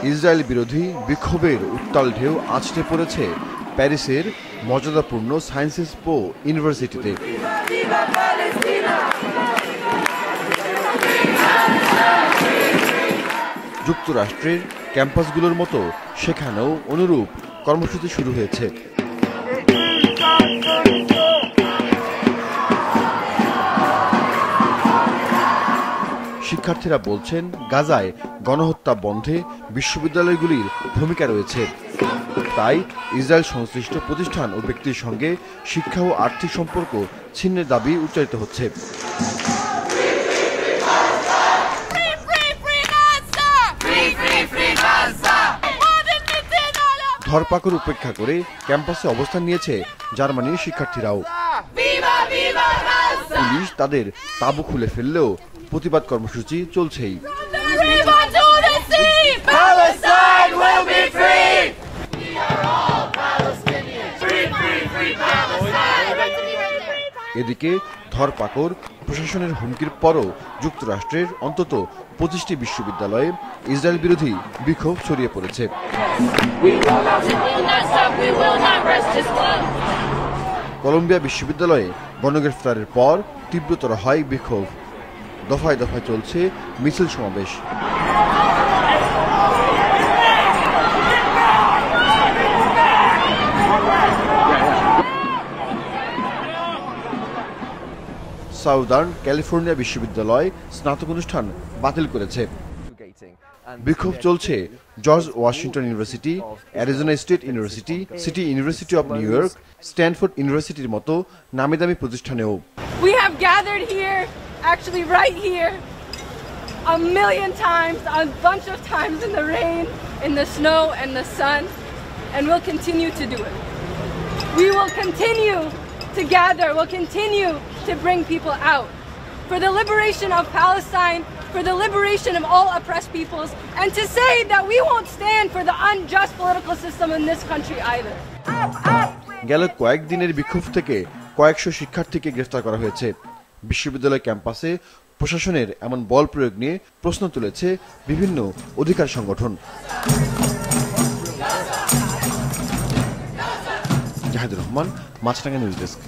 Israel বিরোধী বিক্ষোভের উত্তাল ঢেউ আছড়ে পড়েছে প্যারিসের মর্যাদাপূর্ণ সায়েন্সেস পো ইউনিভার্সিটিতে। যুক্তরাষ্ট্রের ক্যাম্পাসগুলোর মতো সেখানেও অনুরূপ কর্মসূচি শুরু হয়েছে। শিক্ষার্থীরা বলছেন, গাজায় গণহত্যা বন্ধে বিশ্ববিদ্যালয়গুলির ভূমিকা রয়েছে। তাই ইসরায়েল সংশ্লিষ্ট প্রতিষ্ঠান ও ব্যক্তির সঙ্গে শিক্ষা ও আর্থিক সম্পর্ক ছিন্নের দাবি উচ্চারিত হচ্ছে। ধরপাকড় উপেক্ষা করে ক্যাম্পাসে অবস্থান নিয়েছে জার্মানির শিক্ষার্থীরাও। পুলিশ তাদের তাঁবু খুলে ফেললেও প্রতিবাদ কর্মসূচি চলছেই। এদিকে ধরপাকড় প্রশাসনের হুমকির পরও যুক্তরাষ্ট্রের অন্তত 25টি বিশ্ববিদ্যালয়ে ইসরায়েল বিরোধী বিক্ষোভ ছড়িয়ে পড়েছে। কলম্বিয়া বিশ্ববিদ্যালয়ে গণগ্রেফতারের পর তীব্রতর হয় বিক্ষোভ। দফায় দফায় চলছে মিছিল সমাবেশ। সাউদার্ন ক্যালিফোর্নিয়া বিশ্ববিদ্যালয় স্নাতক অনুষ্ঠান বাতিল করেছে। বিক্ষোভ চলছে George Washington university, Arizona state university, city university of new York, Stanford ইউনিভার্সিটির মতো নামিদামি প্রতিষ্ঠানেও। We have gathered here, actually right here, a million times, a bunch of times in the rain, in the snow and the sun, and we'll continue to do it. We will continue to gather, we'll continue to bring people out for the liberation of Palestine, for the liberation of all oppressed peoples, and to say that we won't stand for the unjust political system in this country either. গেল কয়েকদিনের বিক্ষোভ থেকে কয়েকশো শিক্ষার্থীকে গ্রেফতার করা হয়েছে। বিশ্ববিদ্যালয় ক্যাম্পাসে প্রশাসনের এমন বল প্রয়োগ নিয়ে প্রশ্ন তুলেছে বিভিন্ন অধিকার সংগঠন। জাহিদুর রহমান, মাছরাঙা নিউজ ডেস্ক।